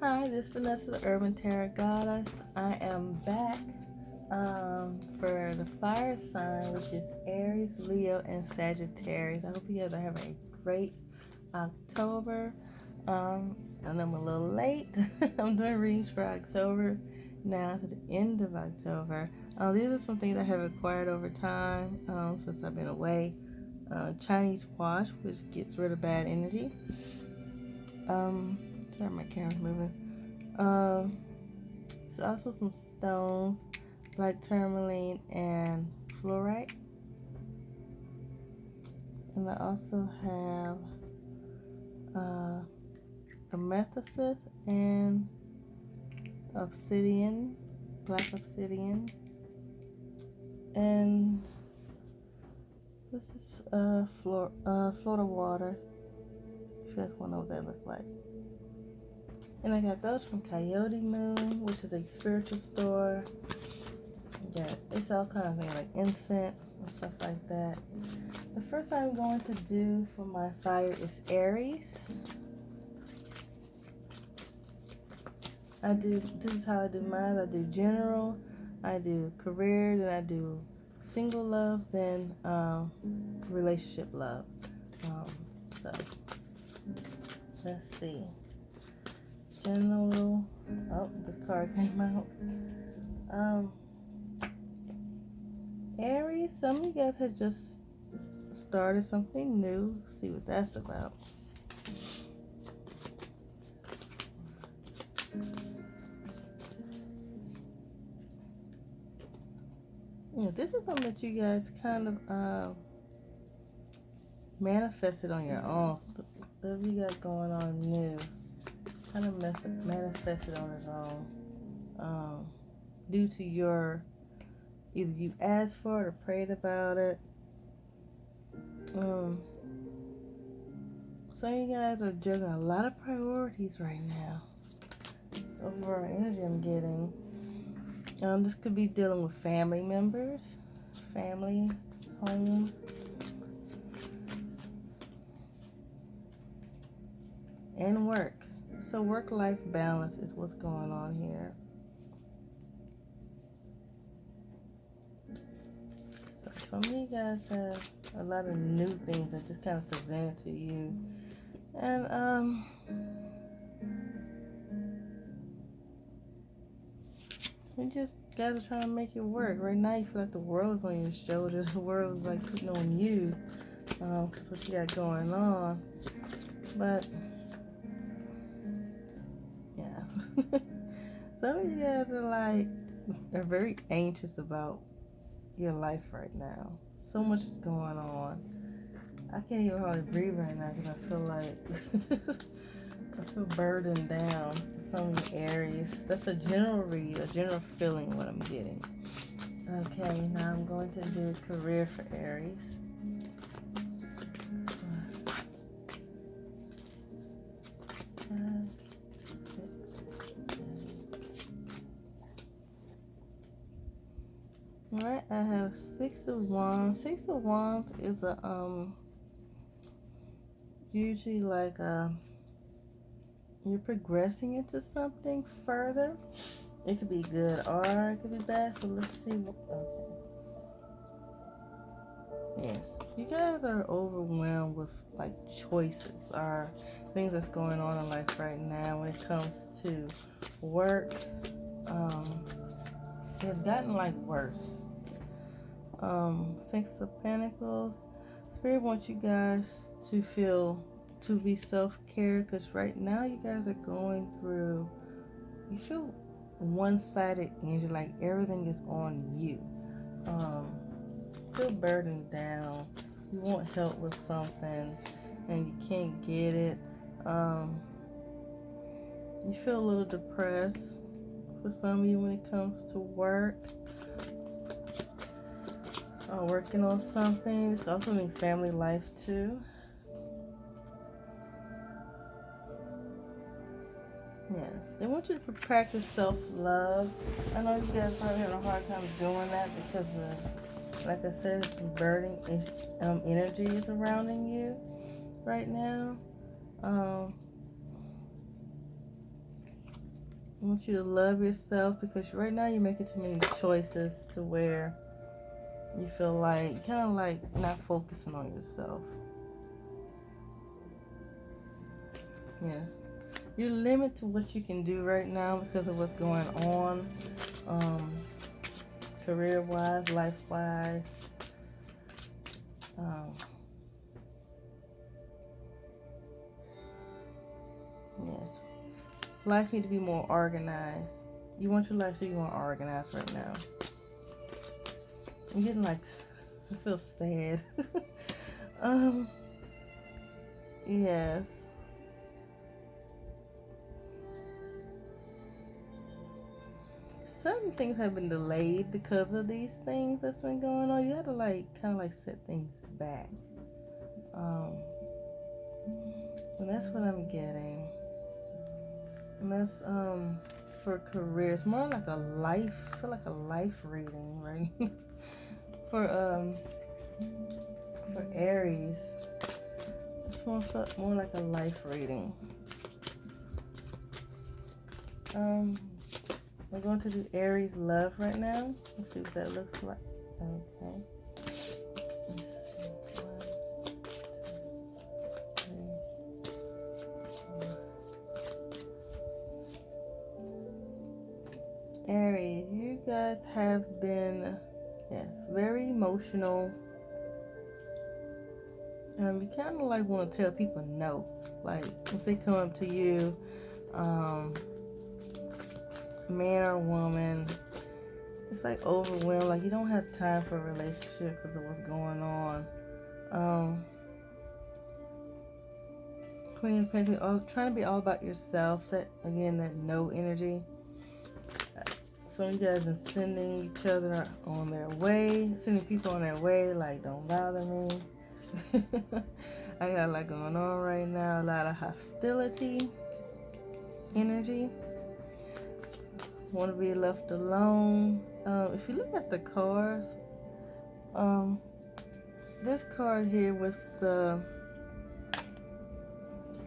Hi, this is Vanessa, the Urban Tarot Goddess. I am back for the fire sign, which is Aries, Leo, and Sagittarius. I hope you guys are having a great October. And I'm a little late. I'm doing readings for October now to the end of October. These are some things I have acquired over time since I've been away. Chinese wash, which gets rid of bad energy. Sorry, my camera's moving. So also some stones, black tourmaline and fluorite. And I also have amethyst and obsidian, black obsidian. And this is Florida water. If you guys want to know what that looks like. And I got those from Coyote Moon, which is a spiritual store. Yeah, it's all kind of things like incense and stuff like that. The first I'm going to do for my fire is Aries. This is how I do mine. I do general, I do career, then I do single love, then relationship love. So let's see. General. Oh, this card came out. Aries, some of you guys have just started something new. Let's see what that's about. This is something that you guys kind of manifested on your own. Whatever you got going on new, kind of manifested on its own, due to your, either you asked for it or prayed about it. Some of you guys are juggling a lot of priorities right now. Overall energy I'm getting. This could be dealing with family members, family, home. And work. So work-life balance is what's going on here. So some of you guys have a lot of new things that just kind of presented to you. And you just gotta try to make it work. Right now you feel like the world is on your shoulders. The world is like putting on you. That's what you got going on. But yeah. Some of you guys are very anxious about your life right now. So much is going on. I can't even hardly breathe right now because I feel like I feel burdened down. Some Aries. That's a general read, a general feeling what I'm getting. Okay, now I'm going to do career for Aries. Alright, I have Six of Wands. Six of Wands is usually like you're progressing into something further. It could be good or it could be bad. So let's see. Okay. Yes, you guys are overwhelmed with like choices or things that's going on in life right now when it comes to work. It's gotten like worse. Six of Pentacles. Spirit wants you guys to be self-care, because right now you guys are going through, you feel one-sided energy, like everything is on you. Feel burdened down. You want help with something and you can't get it. You feel a little depressed for some of you when it comes to work. Working on something. It's also in family life too. Yes, they want you to practice self-love. I know you guys probably having a hard time doing that because of, like I said, some burning energy is surrounding you right now. I want you to love yourself, because right now you're making too many choices to where you feel like kind of like not focusing on yourself. Yes. You're limited to what you can do right now because of what's going on, career-wise, life-wise. Yes. Life needs to be more organized. You want your life to be more organized right now. I'm getting like, I feel sad. Yes. Certain things have been delayed because of these things that's been going on. You have to like kind of like set things back. And that's what I'm getting. And that's for careers, more like a life, I feel like a life reading, right? for Aries, it's more like a life reading. I'm going to do Aries love right now. Let's see what that looks like. Okay. Aries, you guys have been, yes, very emotional. You kind of like want to tell people no. Like if they come up to you, man or woman, it's like overwhelmed. Like you don't have time for a relationship because of what's going on. Queen of Pentacles, trying to be all about yourself. That again, that no energy. Some of you guys have been sending each other on their way, sending people on their way, like, don't bother me. I got a lot going on right now, a lot of hostility, energy. Want to be left alone. If you look at the cards, this card here was the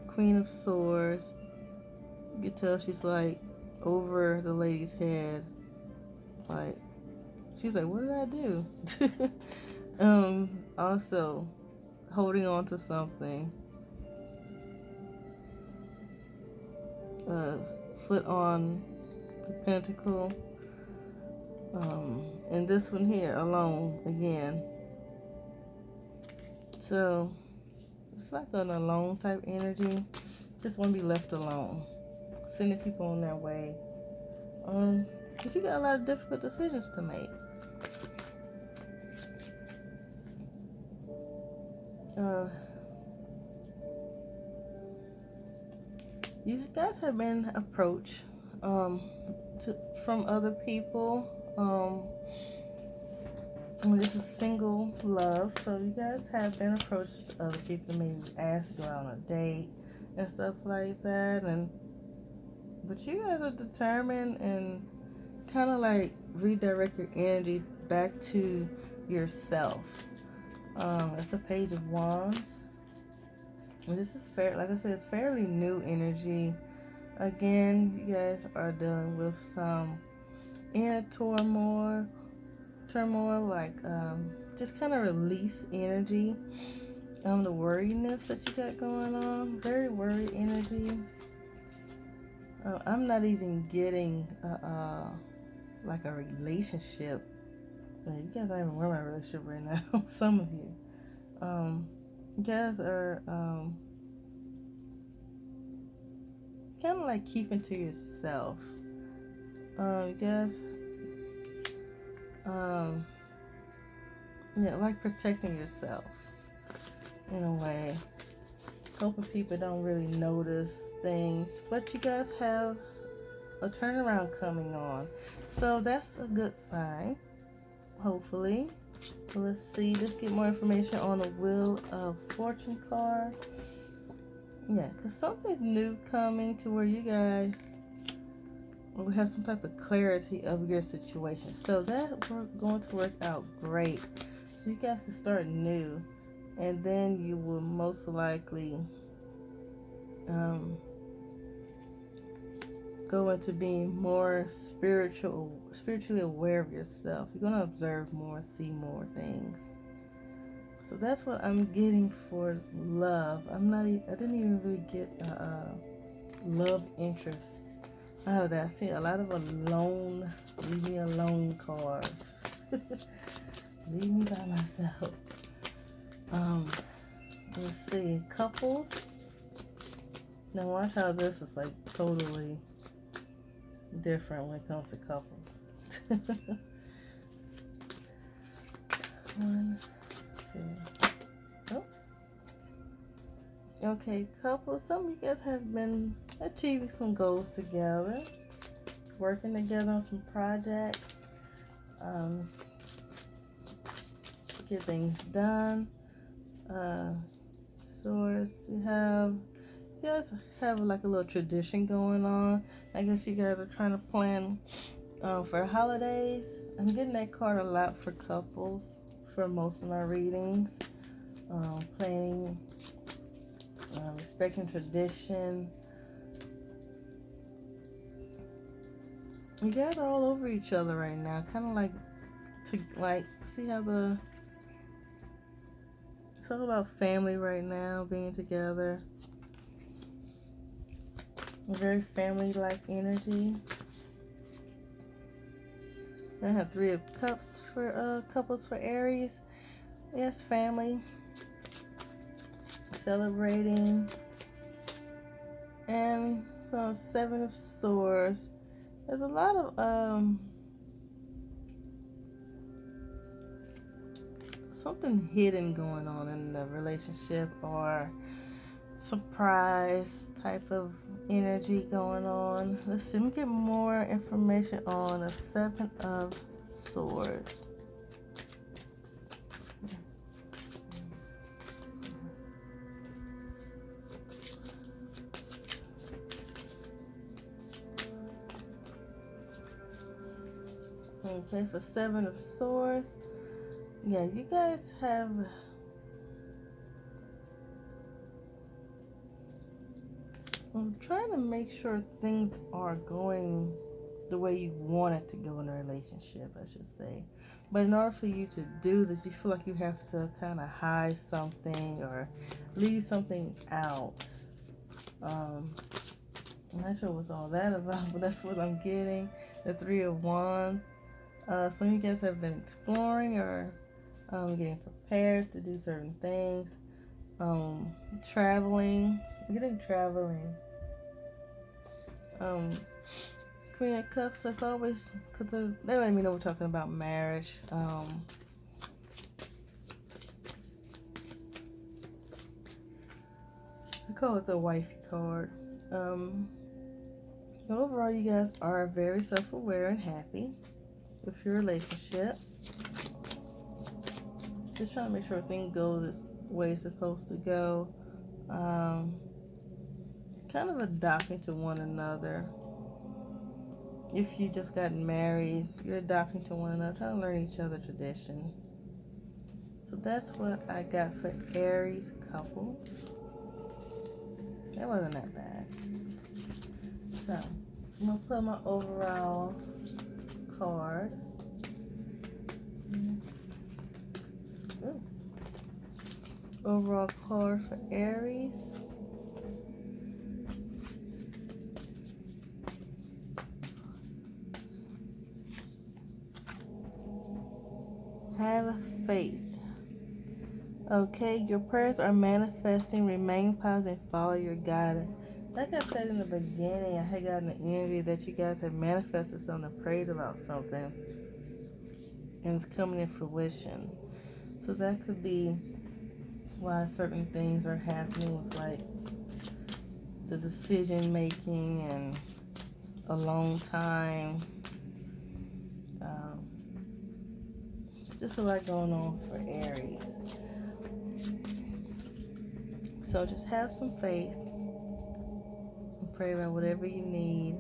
Queen of Swords. You can tell she's like over the lady's head. Like, she's like, what did I do? Also, holding on to something. Foot on the pentacle. And this one here, alone again. So, it's like an alone type energy. Just want to be left alone. Sending people on their way. But you got a lot of difficult decisions to make. You guys have been approached from other people. This is single love, so you guys have been approached other people, maybe asked to go out on a date and stuff like that. But you guys are determined and kind of like redirect your energy back to yourself. It's the Page of Wands. And this is like I said, it's fairly new energy. Again, you guys are dealing with some inner turmoil, like just kind of release energy. The worriness that you got going on, very worried energy. I'm not even getting like a relationship. You guys don't even remember my relationship right now. Some of you. You guys are kind of like keeping to yourself. You guys, yeah, like protecting yourself in a way. Hoping people don't really notice things, but you guys have a turnaround coming on, so that's a good sign. Hopefully. Let's see. Let's get more information on the Wheel of Fortune card. Yeah, because something's new coming to where you guys will have some type of clarity of your situation. So that we're going to work out great. So you guys can start new, and then you will most likely go into being more spiritually aware of yourself. You're going to observe more, see more things. So that's what I'm getting for love. I didn't even really get love interest out of that. I see a lot of alone, leave me alone cards. Leave me by myself. Let's see, couples. Now watch how this is like totally different when it comes to couples. One, two. Oh. Okay, couples. Some of you guys have been achieving some goals together, working together on some projects, get things done. Swords. You guys have like a little tradition going on. I guess you guys are trying to plan for holidays. I'm getting that card a lot for couples for most of my readings. Planning, respecting tradition. You guys are all over each other right now. Kind of like see how it's all about family right now, being together. A very family-like energy. I have 3 of Cups for couples for Aries. Yes, family. Celebrating. And so 7 of Swords. There's a lot of something hidden going on in the relationship, or surprise type of energy going on. Let's see, let me get more information on the 7 of Swords. Okay, for 7 of Swords. Yeah, you guys have I'm trying to make sure things are going the way you want it to go in a relationship, I should say. But in order for you to do this, you feel like you have to kind of hide something or leave something out. I'm not sure what's all that about, but that's what I'm getting. The 3 of Wands. Some of you guys have been exploring or getting prepared to do certain things. Traveling. I'm getting traveling. Queen of Cups, that's always, because they let me know we're talking about marriage. I call it the wifey card. Overall, you guys are very self-aware and happy with your relationship. Just trying to make sure things go this way it's supposed to go. Kind of adopting to one another. If you just got married, you're adopting to one another, trying to learn each other's tradition. So that's what I got for Aries couple. That wasn't that bad. So I'm gonna put my overall card. Ooh. Overall card for Aries. Have faith. Okay, your prayers are manifesting. Remain positive and follow your guidance. Like I said in the beginning, I had gotten the energy that you guys had manifested something, prayed about something, and it's coming in fruition. So that could be why certain things are happening with like the decision making and a long time. Just a lot going on for Aries. So just have some faith and pray about whatever you need.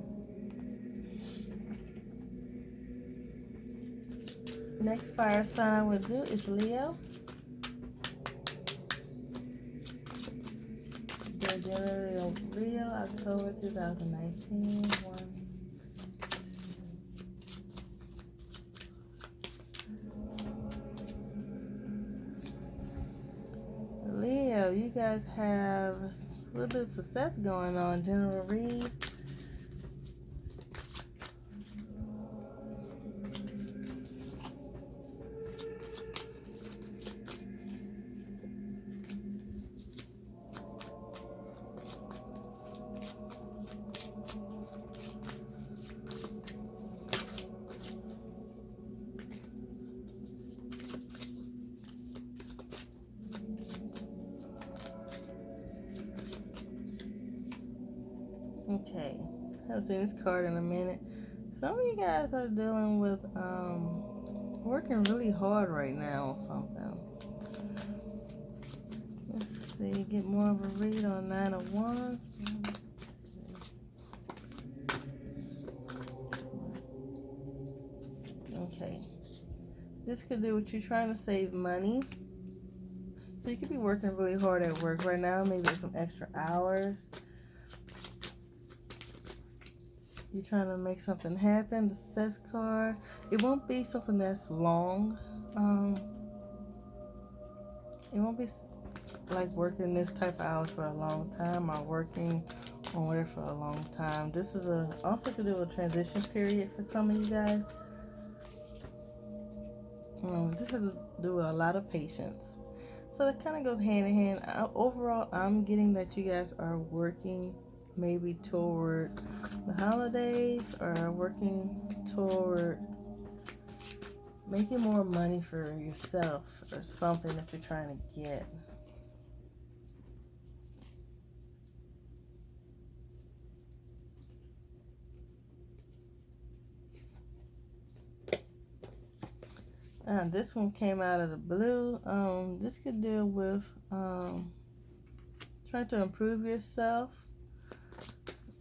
Next fire sign I would do is Leo. Generally Leo, October 2019. 1, guys have a little bit of success going on. General read. Okay, I haven't seen this card in a minute. Some of you guys are dealing with working really hard right now on something. Let's see, get more of a read on 9 of Wands. Okay, this could do with you trying to save money. So you could be working really hard at work right now, maybe some extra hours. You're trying to make something happen. The success card. It won't be something that's long. It won't be like working this type of hours for a long time or working on whatever for a long time. This is also could do a transition period for some of you guys. This has to do with a lot of patience. So it kind of goes hand in hand. Overall, I'm getting that you guys are working maybe toward the holidays or working toward making more money for yourself or something that you're trying to get. This one came out of the blue. This could deal with trying to improve yourself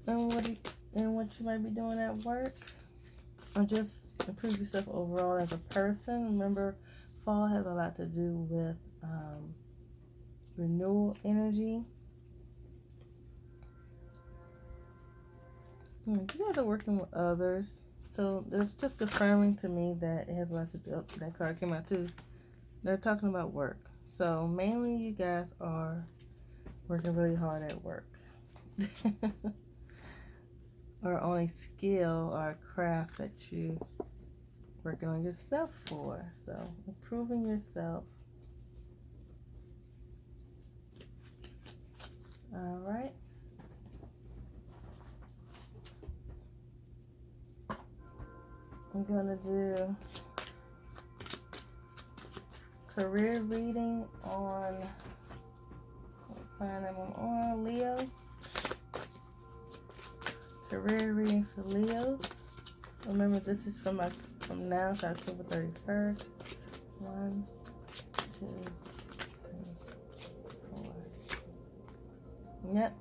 and what you might be doing at work, or just improve yourself overall as a person. Remember, fall has a lot to do with renewal energy. You guys are working with others, so it's just confirming to me that it has a lot to do. That card came out too. They're talking about work, so mainly you guys are working really hard at work. Or on a skill or a craft that you working on yourself for. So improving yourself. All right. I'm gonna do career reading on what sign am I on? Leo. Career reading for Leo. Remember, this is from now to October 31st. 1, 2, 3, 4. Yep.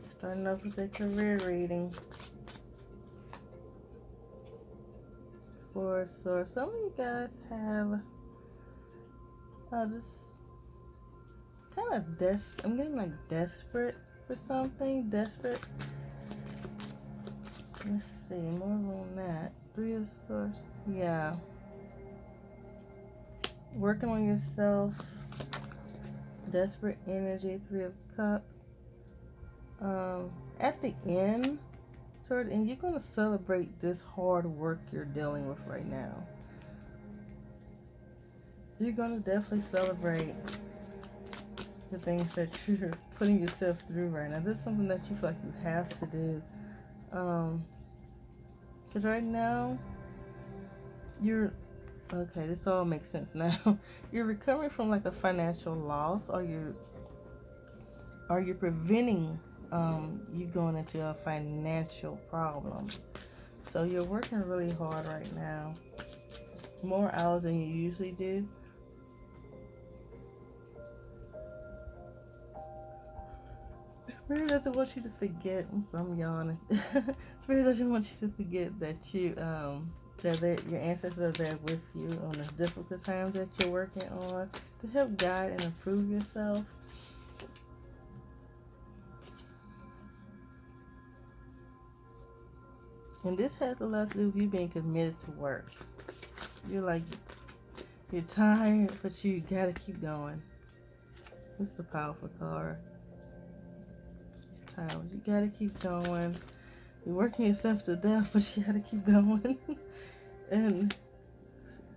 Starting off with a career reading. So some of you guys have just kind of desperate. I'm getting like desperate for something. Desperate. Let's see, more on that. 3 of Swords. Yeah. Working on yourself. Desperate energy. 3 of Cups. At the end, and you're going to celebrate this hard work you're dealing with right now. You're going to definitely celebrate the things that you're putting yourself through right now. This is something that you feel like you have to do. Because right now, okay, this all makes sense now. You're recovering from like a financial loss, or you're preventing you going into a financial problem. So you're working really hard right now. More hours than you usually do. Spirit doesn't want you to forget. I'm yawning. Spirit doesn't want you to forget that your ancestors are there with you on the difficult times that you're working on to help guide and improve yourself. And this has a lot to do with you being committed to work. You're tired, but you gotta keep going. This is a powerful card. These towers. You gotta keep going. You're working yourself to death, but you gotta keep going. And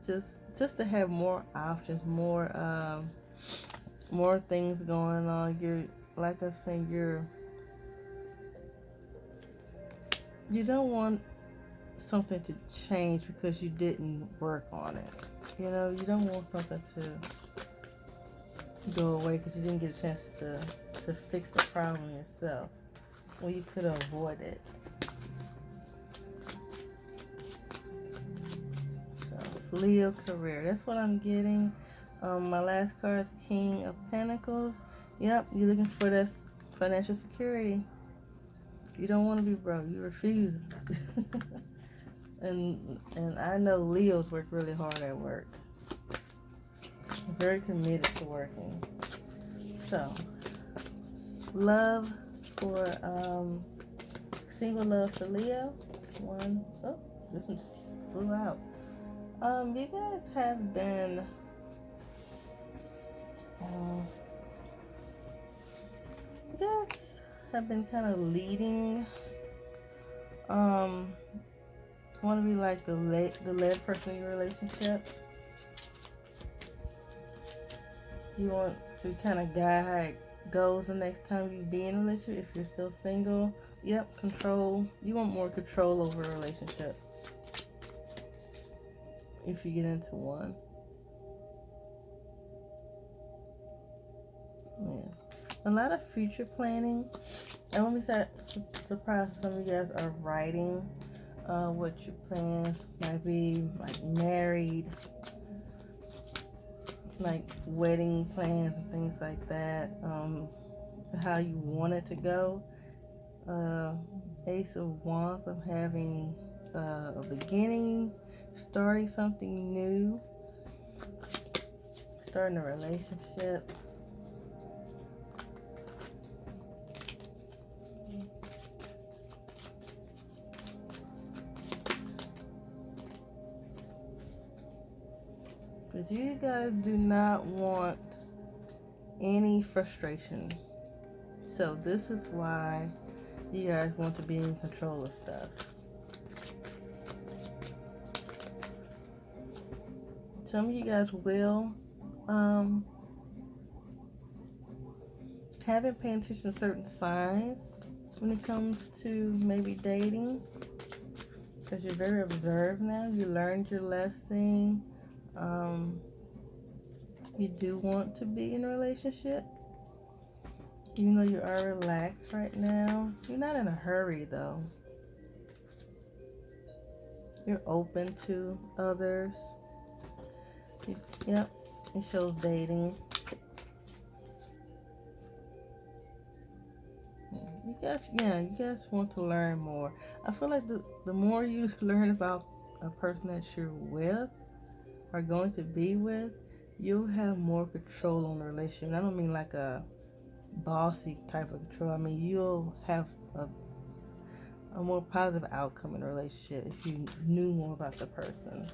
just to have more options, more things going on. You're, like I said, you don't want something to change because you didn't work on it. You know, you don't want something to go away because you didn't get a chance to fix the problem yourself. Well, you could avoid it. So it's Leo career. That's what I'm getting. My last card is King of Pentacles. Yep, you're looking for this financial security. You don't want to be broke. You refuse. and I know Leos work really hard at work. Very committed to working. So, love for single love for Leo. One. Oh, this one just flew out. You guys have been kind of leading. Want to be like the led person in your relationship. You want to kind of guide how it goes the next time you be in a relationship. If you're still single, yep, control. You want more control over a relationship if you get into one. Yeah. A lot of future planning. I won't be surprised if some of you guys are writing what your plans might be, like married, like wedding plans and things like that, how you want it to go. Ace of Wands, of having a beginning, starting something new, starting a relationship. Because you guys do not want any frustration. So this is why you guys want to be in control of stuff. Some of you guys will haven't paid attention to certain signs when it comes to maybe dating. Because you're very observed now. You learned your lesson. You do want to be in a relationship. Even though you are relaxed right now. You're not in a hurry though. You're open to others. Yep, it shows dating. You guys want to learn more. I feel like the more you learn about a person that you're with, are going to be with, you'll have more control on the relationship. I don't mean like a bossy type of control. I mean, you'll have a more positive outcome in a relationship if you knew more about the person.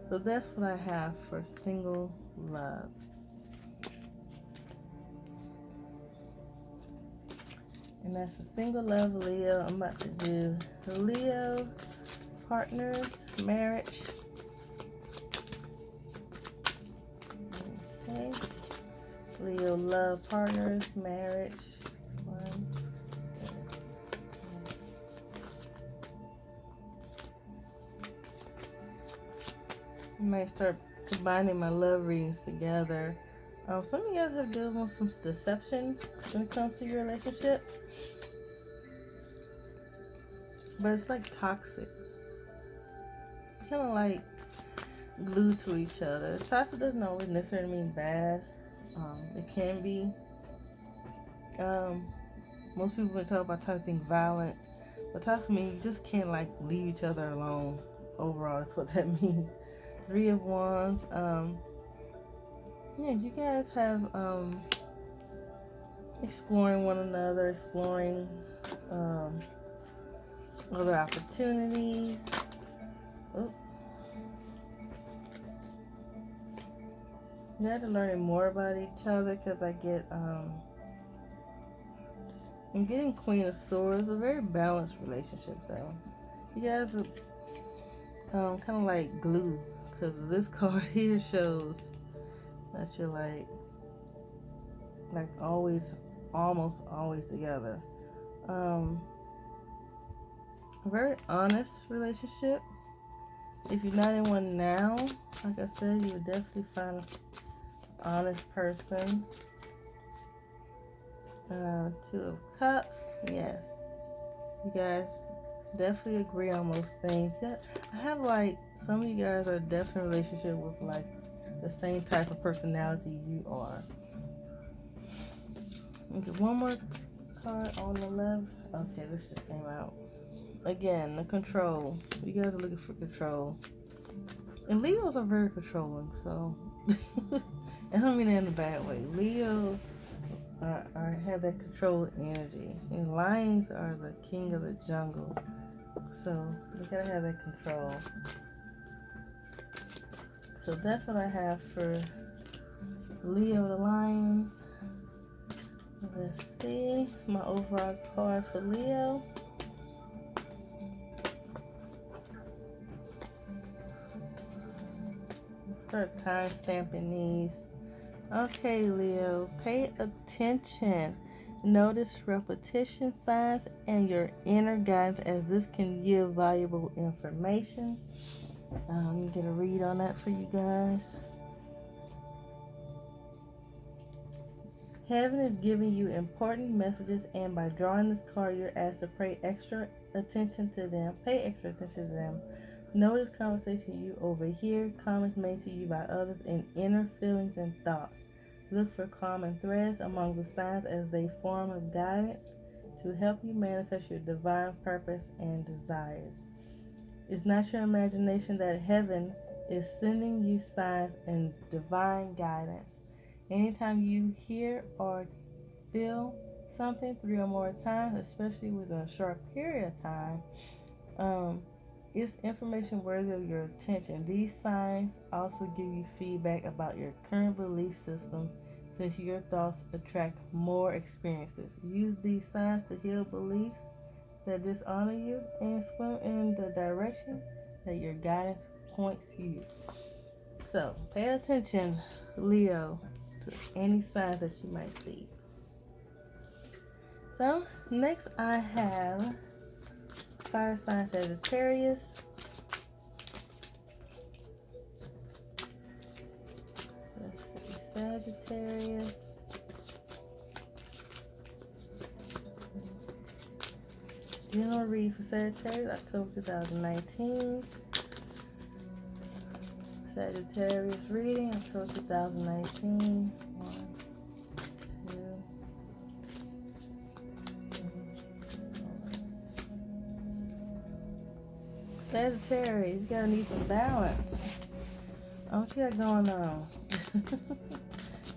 So that's what I have for single love. And that's for single love, Leo. I'm about to do the Leo partners, marriage. Okay. Leo love, partners, marriage. One. I might start combining my love readings together. Some of you guys have dealt with some deception when it comes to your relationship. But it's like toxic. Kind of like glued to each other. Toxic doesn't always necessarily mean bad. It can be. Most people would talk about toxic being violent. But toxic means you just can't like leave each other alone. Overall, that's what that means. 3 of Wands. Yeah, you guys have exploring one another, exploring other opportunities. Oh. You guys are learning more about each other because I get, I'm getting Queen of Swords. A very balanced relationship though. You guys are kind of like glue because this card here shows that you're like always, almost always together. A very honest relationship. If you're not in one now, like I said, you would definitely find an honest person. Two of Cups. Yes, you guys definitely agree on most things. Yeah, I have like some of you guys are definitely in a relationship with like the same type of personality you are. Okay, one more card on the left. Okay, this just came out. Again, the control. You guys are looking for control. And Leos are very controlling, so I don't mean that in a bad way. Leos have that control energy. And lions are the king of the jungle. So they gotta have that control. So that's what I have for Leo the Lions. Let's see my overall card for Leo. Start time stamping these. Okay, Leo, pay attention. Notice repetition signs and your inner guidance, as this can give valuable information. You get a read on that for you guys. Heaven is giving you important messages, and by drawing this card, you're asked to pay extra attention to them. Notice conversation you overhear, comments made to you by others, and inner feelings and thoughts. Look for common threads among the signs as they form a guidance to help you manifest your divine purpose and desires. It's not your imagination that heaven is sending you signs and divine guidance. Anytime you hear or feel something 3 or more times, especially within a short period of time, it's information worthy of your attention. These signs also give you feedback about your current belief system, since your thoughts attract more experiences. Use these signs to heal beliefs that dishonor you and swim in the direction that your guidance points you. So pay attention, Leo, to any signs that you might see. So next I have fire sign Sagittarius. Let's see, Sagittarius. General read for Sagittarius, October 2019. Sagittarius reading, October 2019. 1, 2. Sagittarius, you gotta need some balance. What you got going on?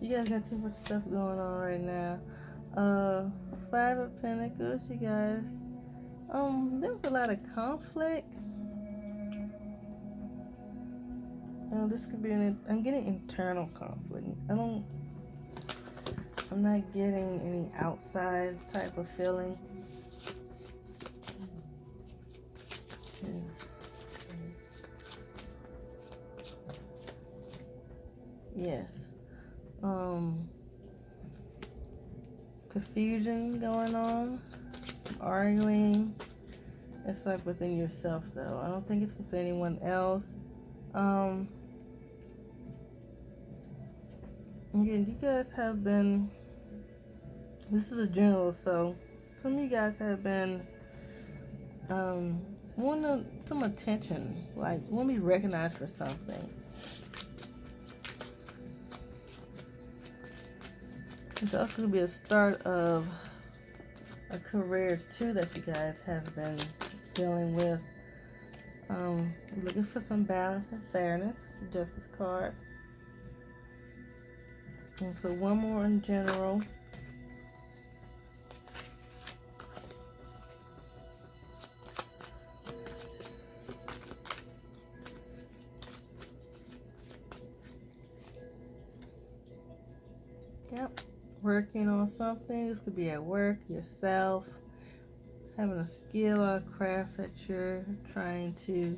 You guys got too much stuff going on right now. 5 of Pentacles, you guys. There was a lot of conflict. This could be I'm getting internal conflict. I'm not getting any outside type of feeling. Yes. Confusion going on. Some arguing. It's like within yourself though. I don't think it's with anyone else. Again, you guys have been, this is a general, so some of you guys have been wanting some attention, like want to be recognized for something. It's also going to be a start of a career too that you guys have been dealing with. Looking for some balance and fairness. It's a Justice card. And put one more in general. Yep. Working on something. This could be at work, yourself, having a skill or a craft that you're trying to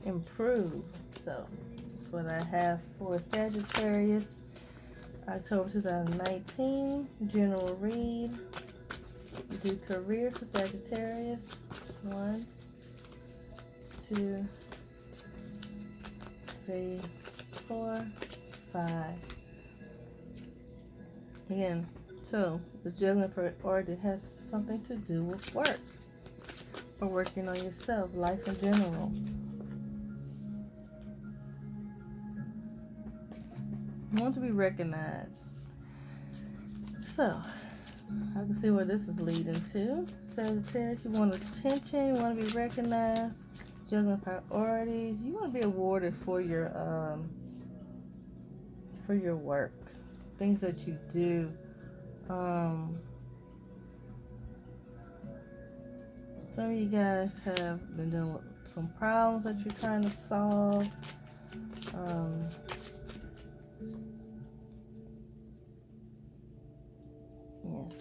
improve. So that's what I have for Sagittarius, October 2019. General read. Do career for Sagittarius. 1, 2, 3, 4, 5. Again, so the Judgment priority has something to do with work or working on yourself, life in general. You want to be recognized. So, I can see where this is leading to. Sagittarius, you want attention, you want to be recognized. Judgment priorities, you want to be awarded for your work, things that you do. Some of you guys have been dealing with some problems that you're trying to solve. Yes,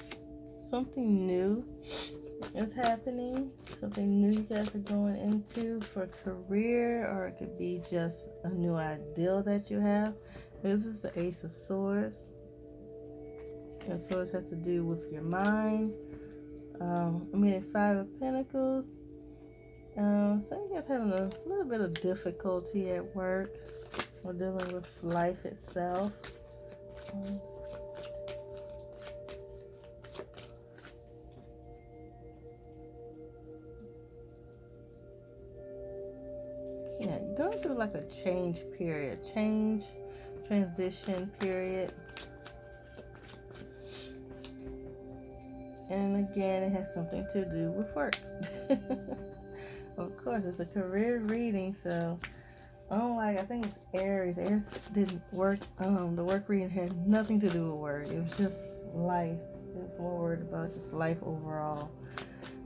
something new is happening. Something new you guys are going into for career, or it could be just a new ideal that you have. This is the Ace of Swords. And Swords has to do with your mind. The 5 of Pentacles. So you guys having a little bit of difficulty at work or dealing with life itself. Yeah, you're going through like a change period, transition period. And again, it has something to do with work. Of course, it's a career reading, so unlike, I think it's Aries. Aries didn't work. The work reading had nothing to do with work. It was just life. It was more worried about just life overall.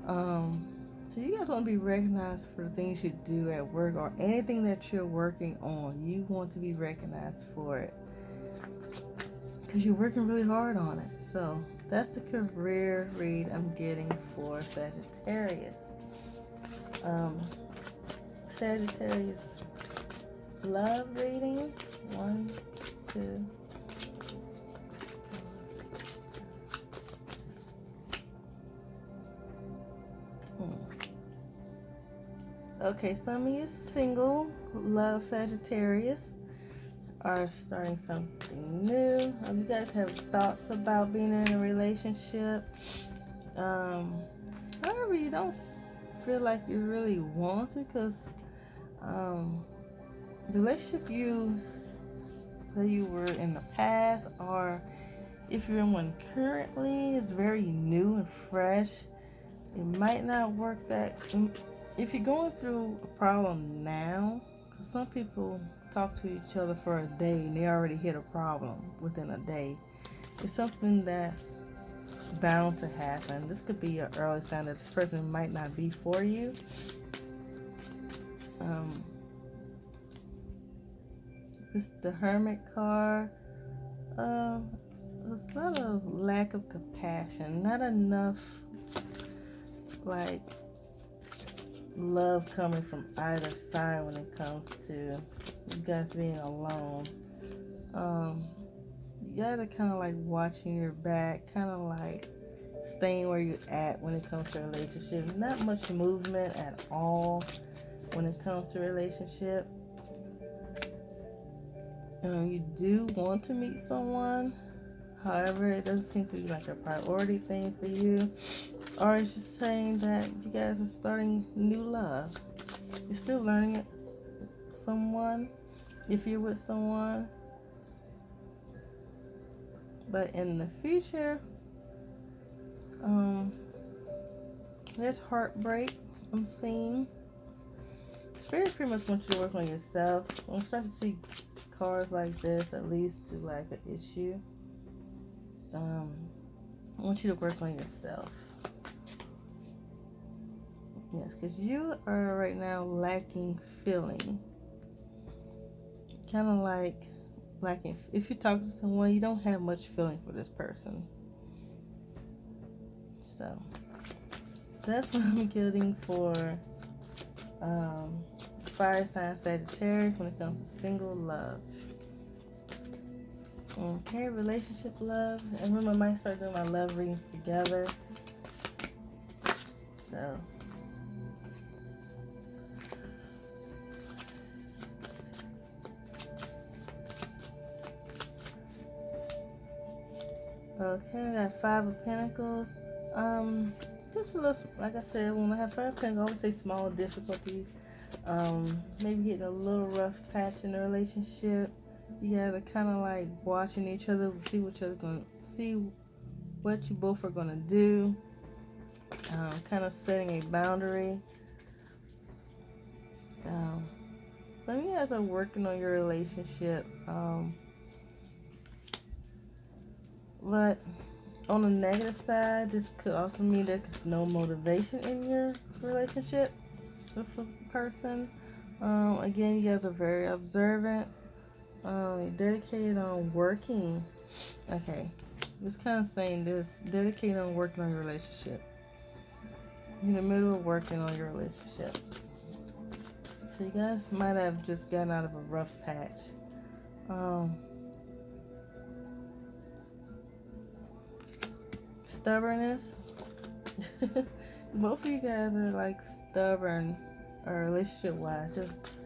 So you guys want to be recognized for the things you do at work or anything that you're working on. You want to be recognized for it because you're working really hard on it. So that's the career read I'm getting for Sagittarius. Sagittarius love reading. 1, 2. Okay, some of you single love Sagittarius are starting something new. You guys have thoughts about being in a relationship. However, you don't feel like you really want to, because the relationship that you were in the past, or if you're in one currently, is very new and fresh. It might not work that. If you're going through a problem now, because some people talk to each other for a day and they already hit a problem within a day. It's something that's bound to happen. This could be an early sign that this person might not be for you. This is the Hermit card. There's a lot of lack of compassion, not enough like love coming from either side when it comes to you guys being alone. You guys are kind of like watching your back, kind of like staying where you're at when it comes to a relationship. Not much movement at all when it comes to a relationship. You do want to meet someone, however, it doesn't seem to be like a priority thing for you. Or it's just saying that you guys are starting new love. You're still learning someone, if you're with someone. But in the future, there's heartbreak I'm seeing. Spirit pretty much wants you to work on yourself. I'm starting to see cards like this, at least to like an issue. I want you to work on yourself. Yes, because you are right now lacking feeling. Kind of like like if you talk to someone, you don't have much feeling for this person. So that's what I'm getting for fire sign Sagittarius when it comes to single love. Okay, relationship love. And remember, I might start doing my love readings together. So okay, I got Five of Pentacles. Just a little, like I said, when I have Five of Pentacles, I always say small difficulties. Maybe hitting a little rough patch in the relationship. You guys are kind of like watching each other, see what you both are gonna do. Kind of setting a boundary. Some of you guys are working on your relationship. But on the negative side, this could also mean there's no motivation in your relationship with a person. Again, you guys are very observant. Dedicated on working. Okay, it's kind of saying this. Dedicated on working on your relationship. You're in the middle of working on your relationship. So you guys might have just gotten out of a rough patch. Stubbornness. Both of you guys are like stubborn, or relationship-wise, just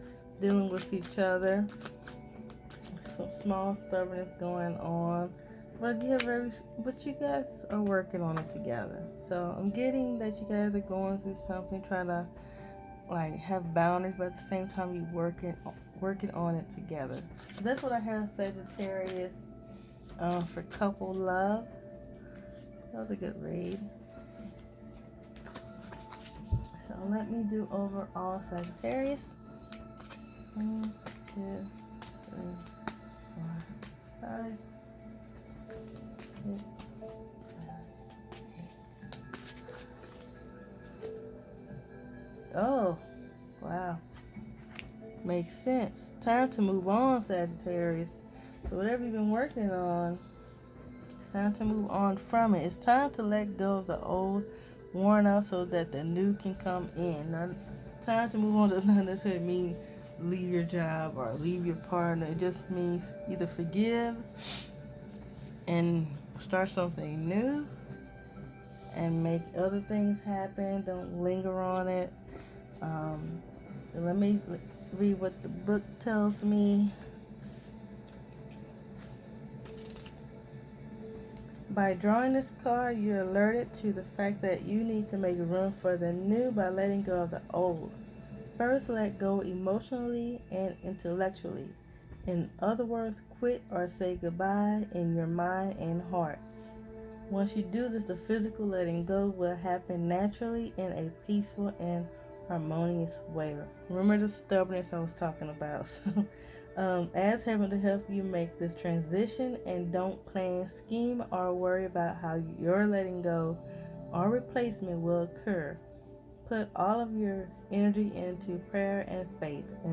dealing with each other. Some small stubbornness going on, but you guys are working on it together. So I'm getting that you guys are going through something, trying to like have boundaries, but at the same time you working on it together. So that's what I have, Sagittarius, for couple love. That was a good read. So let me do overall Sagittarius. 1, 2, 3, 4, 5, 6, 7, 8. Oh, wow. Makes sense. Time to move on, Sagittarius. So whatever you've been working on, it's time to move on from it. It's time to let go of the old, worn out, so that the new can come in. Now, time to move on does not necessarily mean leave your job or leave your partner. It just means either forgive and start something new and make other things happen. Don't linger on it. Let me read what the book tells me. By drawing this card, you're alerted to the fact that you need to make room for the new by letting go of the old. First, let go emotionally and intellectually. In other words, quit or say goodbye in your mind and heart. Once you do this, the physical letting go will happen naturally in a peaceful and harmonious way. Remember the stubbornness I was talking about. Ask heaven to help you make this transition, and don't plan, scheme, or worry about how your letting go or replacement will occur. Put all of your energy into prayer and faith. And